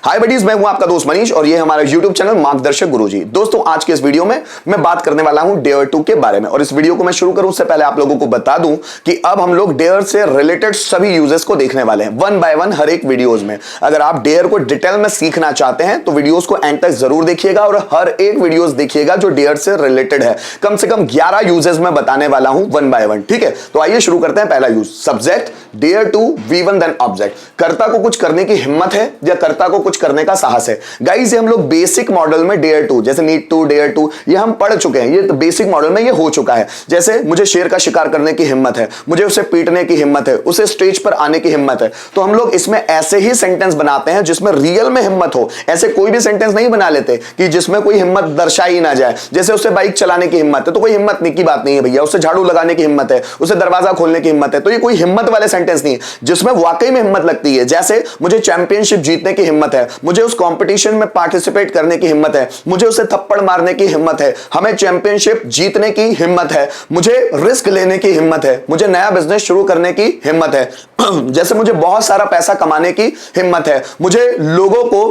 हाय buddies, मैं हूं आपका दोस्त मनीष और ये है हमारा YouTube चैनल मार्गदर्शक गुरुजी। दोस्तों, आज के इस वीडियो में मैं बात करने वाला हूं डेयर 2 के बारे में। और इस वीडियो को मैं शुरू करूं उससे पहले आप लोगों को बता दूं कि अब हम लोग डेयर से रिलेटेड सभी यूजेस को देखने वाले हैं वन बाय वन हर एक वीडियोस में। अगर आप डेयर को डिटेल में सीखना चाहते हैं तो वीडियोस को एंड तक जरूर देखिएगा और हर एक वीडियोस देखिएगा जो डेयर से रिलेटेड है। कम से कम 11 यूजेस में बताने वाला हूं वन बाय वन। ठीक है, तो आइए शुरू करते हैं। पहला use, subject dare to V1 then object. कर्ता को कुछ करने की हिम्मत है या कर्ता को कुछ करने का साहस है। गाइस, ये हम लोग बेसिक मॉडल में डेयर टू, जैसे नीड टू, डेयर टू, ये हम पढ़ चुके हैं। ये तो बेसिक मॉडल में ये हो चुका है। जैसे मुझे शेर का शिकार करने की हिम्मत है, मुझे उसे पीटने की हिम्मत है, उसे स्टेज पर आने की हिम्मत है। तो हम लोग इसमें ऐसे ही सेंटेंस बनाते हैं जिसमें रियल में हिम्मत हो। ऐसे कोई भी सेंटेंस नहीं बना लेते कि जिसमें कोई हिम्मत दर्शाई ना जाए। जैसे उसे बाइक चलाने की हिम्मत है तो कोई हिम्मत नहीं की बात नहीं है भैया। उसे झाड़ू लगाने की हिम्मत है, उसे दरवाजा खोलने की हिम्मत है, तो ये कोई हिम्मत वाले सेंटेंस नहीं है जिसमें वाकई में हिम्मत लगती है। जैसे मुझे चैंपियनशिप जीतने की हिम्मत है, मुझे उस कंपटीशन में पार्टिसिपेट करने की हिम्मत है, मुझे उसे थप्पड़ मारने की हिम्मत है, हमें चैंपियनशिप जीतने की हिम्मत है, मुझे रिस्क लेने की हिम्मत है, मुझे नया बिजनेस शुरू करने की हिम्मत है, जैसे मुझे बहुत सारा पैसा कमाने की हिम्मत है, मुझे लोगों को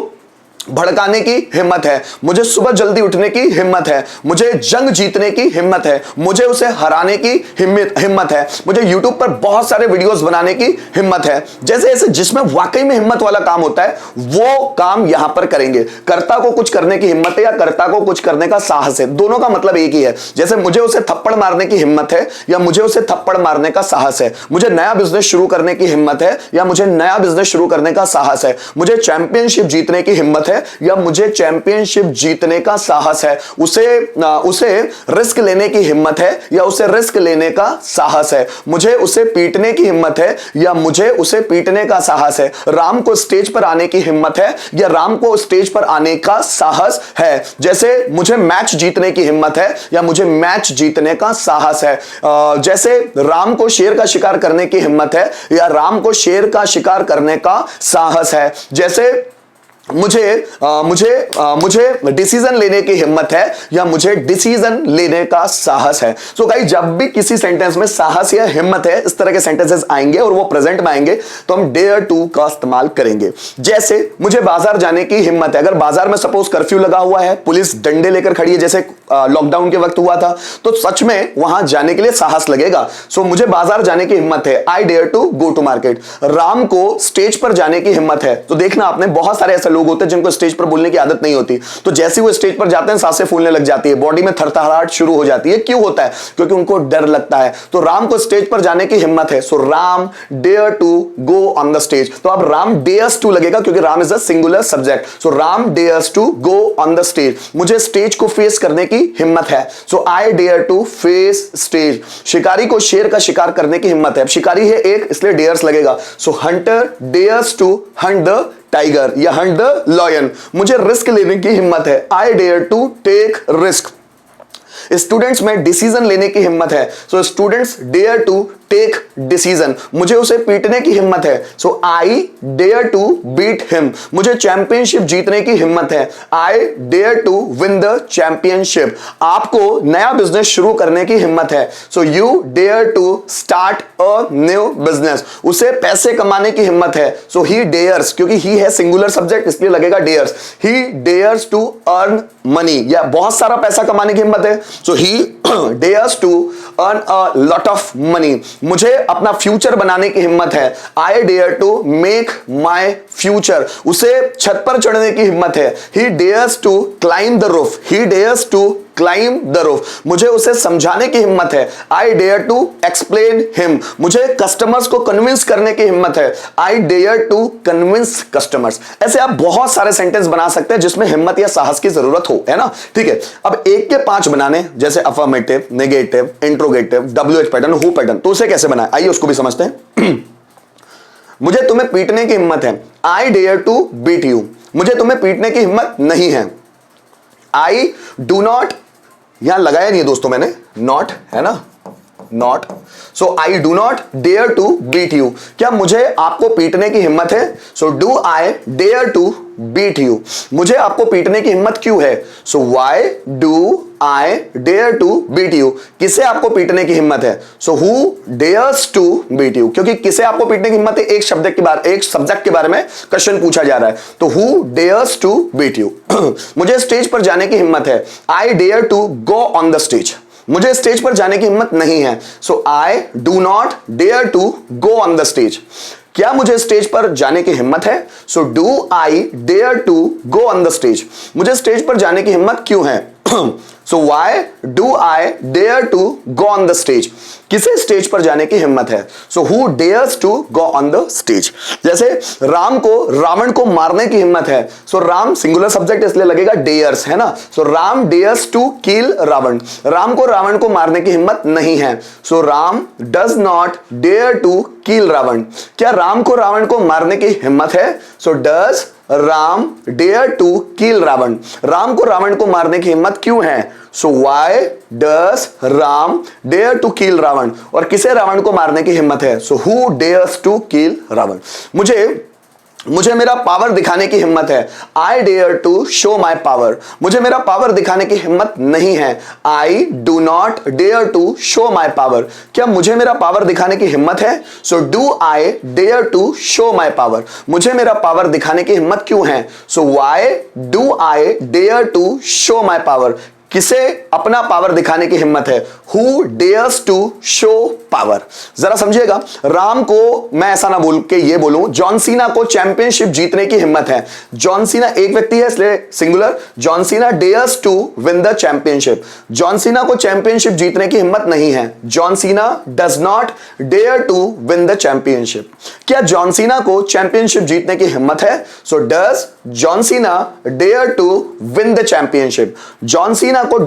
भड़काने की हिम्मत है, मुझे सुबह जल्दी उठने की हिम्मत है, मुझे जंग जीतने की हिम्मत है, मुझे उसे हराने की हिम्मत है, मुझे YouTube पर बहुत सारे वीडियोस बनाने की हिम्मत है। जैसे ऐसे जिसमें वाकई में हिम्मत वाला काम होता है वो काम यहां पर करेंगे। कर्ता को कुछ करने की हिम्मत है या कर्ता को कुछ करने का साहस है, दोनों का मतलब एक ही है। जैसे मुझे उसे थप्पड़ मारने की हिम्मत है या मुझे उसे थप्पड़ मारने का साहस है, मुझे नया बिजनेस शुरू करने की हिम्मत है या मुझे नया बिजनेस शुरू करने का साहस है, मुझे चैंपियनशिप जीतने की हिम्मत है या मुझे चैंपियनशिप जीतने का साहस है, उसे रिस्क लेने की हिम्मत है या उसे रिस्क लेने का साहस है, मुझे उसे पीटने की हिम्मत है या मुझे उसे पीटने का साहस है, राम को स्टेज पर आने की हिम्मत है या राम को स्टेज पर आने का साहस है। जैसे मुझे मैच जीतने की हिम्मत है या मुझे मैच जीतने का साहस है। जैसे राम को शेर का शिकार करने की हिम्मत है या राम को शेर का शिकार करने का साहस है। जैसे मुझे डिसीजन लेने की हिम्मत है या मुझे डिसीजन लेने का साहस है। सो गाइस, जब भी किसी सेंटेंस में साहस या हिम्मत है, इस तरह के सेंटेंसेस आएंगे और वो प्रेजेंट में आएंगे तो हम डेयर टू का इस्तेमाल करेंगे। जैसे मुझे बाजार जाने की हिम्मत है। अगर बाजार में सपोज कर्फ्यू लगा हुआ है, पुलिस डंडे लेकर खड़ी है, जैसे लॉकडाउन के वक्त हुआ था, तो सच में वहां जाने के लिए साहस लगेगा। सो मुझे बाजार जाने की हिम्मत है, I dare to go to market. Ram को स्टेज पर जाने की हिम्मत है। तो देखना आपने, बहुत सारे ऐसे लोग होते हैं जिनको स्टेज पर बोलने की आदत नहीं होती, तो जैसे वो स्टेज पर जाते हैं सांसें फूलने लग जाती है, बॉडी में थरथराहट शुरू हो जाती है। क्यों होता है? क्योंकि उनको डर लगता है। तो राम को स्टेज पर जाने की हिम्मत है, so Ram dare to go on the stage. तो अब राम डेयर्स टू लगेगा क्योंकि Ram is a singular subject. So Ram dares to go on the stage. मुझे स्टेज को फेस करने की हिम्मत है, so I dare to face stage. शिकारी को शेर का शिकार करने की हिम्मत है। अब शिकारी है एक, इसलिए डेयर्स लगेगा। So hunter dares to hunt the tiger या हंट द लॉयन। मुझे रिस्क लेने की हिम्मत है, I dare to take risk. Students में डिसीजन लेने की हिम्मत है, so students dare to take decision. मुझे उसे पीटने की हिम्मत है, so I dare to beat him. मुझे चैंपियनशिप जीतने की हिम्मत है, I dare to win the championship. आपको नया बिजनेस शुरू करने की हिम्मत है, so you dare to start a new business. उसे पैसे कमाने की हिम्मत है, सो ही डेयर्स, क्योंकि ही है सिंगुलर सब्जेक्ट इसलिए लगेगा dares, he dares to earn money. या बहुत सारा पैसा कमाने की हिम्मत है, so he dares to earn a lot of money. मुझे अपना फ्यूचर बनाने की हिम्मत है, I dare to make my future. उसे छत पर चढ़ने की हिम्मत है, he dares to climb the roof, he dares to climb the roof. मुझे उसे समझाने की हिम्मत है, I dare to explain him. मुझे कस्टमर्स को कन्विंस करने की हिम्मत है, I dare to convince customers. ऐसे आप बहुत सारे सेंटेंस बना सकते हैं जिसमें हिम्मत या साहस की जरूरत हो, है ना? ठीक है, अब एक के 5 बनाने, जैसे affirmative, negative, interrogative, WH pattern, who pattern, तो उसे कैसे बनाए आइए उसको भी समझते हैं। मुझे तुम्हें पीटने की हिम्मत है, I dare to beat you. मुझे तुम्हें पीटने की हिम्मत नहीं है, आई डू नॉट, यहां लगाया नहीं है दोस्तों मैंने, नॉट है ना, not. So I do not dare to beat you. क्या मुझे आपको पीटने की हिम्मत है? So do I dare to beat you. मुझे आपको पीटने की हिम्मत क्यों है? So why do I dare to beat you, किसे आपको पीटने की हिम्मत है? So who dares to beat you, क्योंकि किसे आपको पीटने की हिम्मत है, एक सब्जेक्ट के बारे में क्वेश्चन पूछा जा रहा है, तो who dares to beat you. मुझे स्टेज पर जाने की हिम्मत है, I dare to go on the stage, मुझे स्टेज पर जाने की हिम्मत नहीं है, so I do not dare to go on the stage. क्या मुझे स्टेज पर जाने की हिम्मत है? So do I dare to go on the stage, मुझे स्टेज पर जाने की हिम्मत क्यों है? So why do I dare to go on the stage, किसे स्टेज पर जाने की हिम्मत है? So who dares to go on the stage. जैसे राम को रावण को मारने की हिम्मत है, सो राम सिंगुलर सब्जेक्ट इसलिए लगेगा डेयर्स, है ना, so Ram dares to kill Ravan, Ram को रावण को मारने की हिम्मत नहीं है, so Ram does not dare to kill Ravan. क्या राम को रावण को मारने की हिम्मत है? So does Ram dare to kill Ravan, Ram को रावण को मारने की हिम्मत क्यों है? So why does Ram dare to kill Ravan, और किसे रावण को मारने की हिम्मत है? So who dares to kill Ravan. मुझे मेरा पावर दिखाने की हिम्मत है, I dare to show my power, मुझे मेरा पावर दिखाने की हिम्मत नहीं है, I do not dare to show my power. क्या मुझे मेरा पावर दिखाने की हिम्मत है? So do I dare to show my power, मुझे मेरा पावर दिखाने की हिम्मत क्यों है? So why do I dare to show my power, किसे अपना पावर दिखाने की हिम्मत है? Who dares to show power. जरा समझिएगा, राम को मैं ऐसा ना बोल के ये बोलूं, जॉन सीना को चैंपियनशिप जीतने की हिम्मत है, जॉन सीना एक व्यक्ति है इसलिए singular, John Cena dares to win the championship, John Cena को चैंपियनशिप जीतने की हिम्मत नहीं है, John Cena does not dare to win the championship. क्या जॉन सीना को चैंपियनशिप जीतने की हिम्मत है? So does John Cena dare to win the championship, John Cena को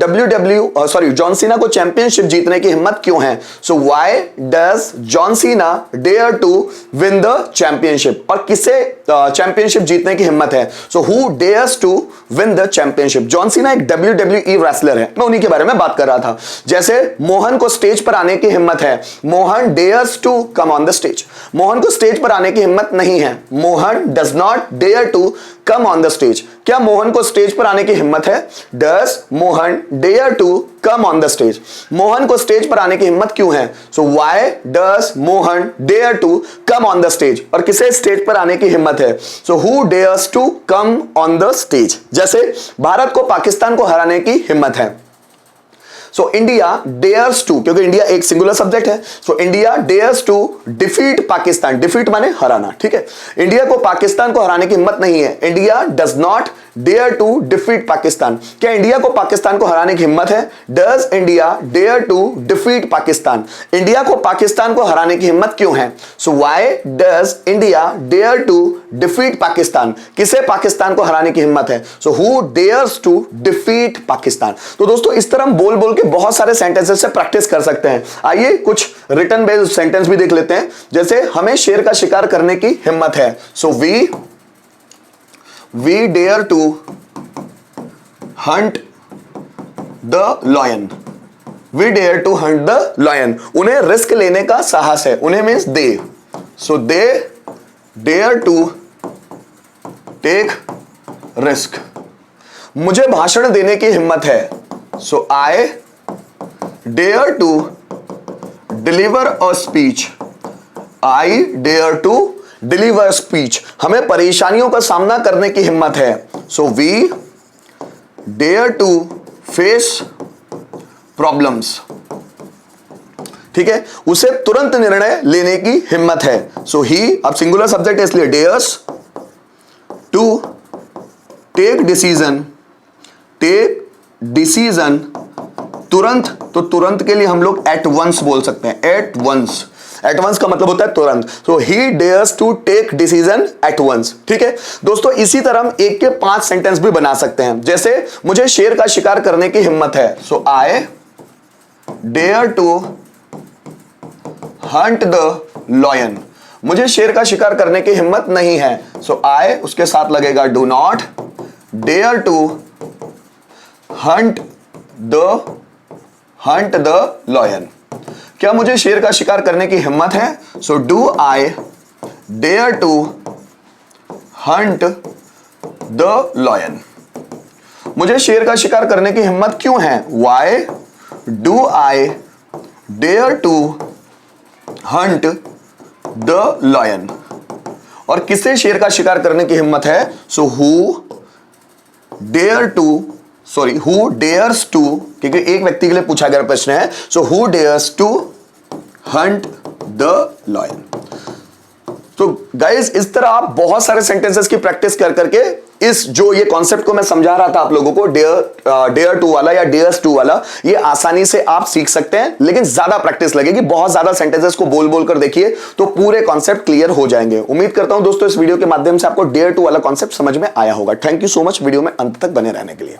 जॉन सीना को चैंपियनशिप जीतने की हिम्मत क्यों है? So why does John Cena dare to win the championship, और किसे चैंपियनशिप जीतने की हिम्मत है? So who dares to win the championship. John Cena एक WWE रेसलर है, मैं उन्हीं के बारे में बात कर रहा था। जैसे मोहन को स्टेज पर आने की हिम्मत है, Mohan dares to come on the stage, Mohan को स्टेज पर आने की हिम्मत नहीं है, Mohan does not dare to come on the stage. क्या मोहन को स्टेज पर आने की हिम्मत है? Does Mohan dare to come on the stage, Mohan को स्टेज पर आने की हिम्मत क्यों है? So why does Mohan dare to come on the stage, और किसे स्टेज पर आने की हिम्मत है? So who dares to come on the stage. जैसे भारत को पाकिस्तान को हराने की हिम्मत है, सो इंडिया डेयर्स टू, क्योंकि इंडिया एक सिंगुलर सब्जेक्ट है, so India dares to defeat Pakistan, defeat माने हराना, ठीक है, इंडिया को पाकिस्तान को हराने की हिम्मत नहीं है, India does not dare to defeat Pakistan. क्या इंडिया को पाकिस्तान को हराने की हिम्मत है? Does India dare to defeat Pakistan, India को पाकिस्तान को हराने की हिम्मत क्यों है? So why does India dare to defeat Pakistan, किसे पाकिस्तान को हराने की हिम्मत है? So who dares to defeat Pakistan. तो दोस्तों इस तरह हम बोल बोल के बहुत सारे सेंटेंसेस से प्रैक्टिस कर सकते हैं। आइए कुछ रिटन बेस्ड सेंटेंस भी देख लेते हैं। जैसे हमें शेर का शिकार करने की हिम्मत है, सो we dare to hunt the lion, we dare to hunt the lion, उन्हें रिस्क लेने का साहस है, उन्हें means they, so they dare to take risk। मुझे भाषण देने की हिम्मत है, so I dare to deliver a speech, I dare to deliver speech. हमें परेशानियों का सामना करने की हिम्मत है, so we dare to face problems, ठीक है, उसे तुरंत निर्णय लेने की हिम्मत है, सो ही, अब सिंगुलर सब्जेक्ट है इसलिए डेयर्स टू टेक डिसीजन तुरंत, तो तुरंत के लिए हम लोग एट वंस बोल सकते हैं, एट वंस, एट वंस का मतलब होता है तुरंत, so he dares to take decision at once, ठीक है दोस्तों। इसी तरह हम एक के 5 सेंटेंस भी बना सकते हैं। जैसे मुझे शेर का शिकार करने की हिम्मत है, so I dare to hunt the lion, मुझे शेर का शिकार करने की हिम्मत नहीं है, सो आई उसके साथ लगेगा do not dare to hunt the lion. क्या मुझे शेर का शिकार करने की हिम्मत है? So do I dare to hunt the lion. मुझे शेर का शिकार करने की हिम्मत क्यों है? Why do I dare to hunt the lion. और किसे शेर का शिकार करने की हिम्मत है? सो हु डेयर्स टू, क्योंकि एक व्यक्ति के लिए पूछा गया प्रश्न है। So who dares to hunt the lion. तो गाइस इस तरह आप बहुत सारे सेंटेंसेस की प्रैक्टिस कर करके इस जो ये कॉन्सेप्ट को मैं समझा रहा था आप लोगों को, डेयर टू वाला या डेयर्स टू वाला, ये आसानी से आप सीख सकते हैं, लेकिन ज्यादा प्रैक्टिस लगेगी। बहुत ज्यादा सेंटेंसेस को बोल बोल कर देखिए तो पूरे कॉन्सेप्ट क्लियर हो जाएंगे। उम्मीद करता हूं दोस्तों इस वीडियो के माध्यम से आपको डेयर टू वाला कॉन्सेप्ट समझ में आया होगा। Thank you so much video में अंत तक बने रहने के लिए।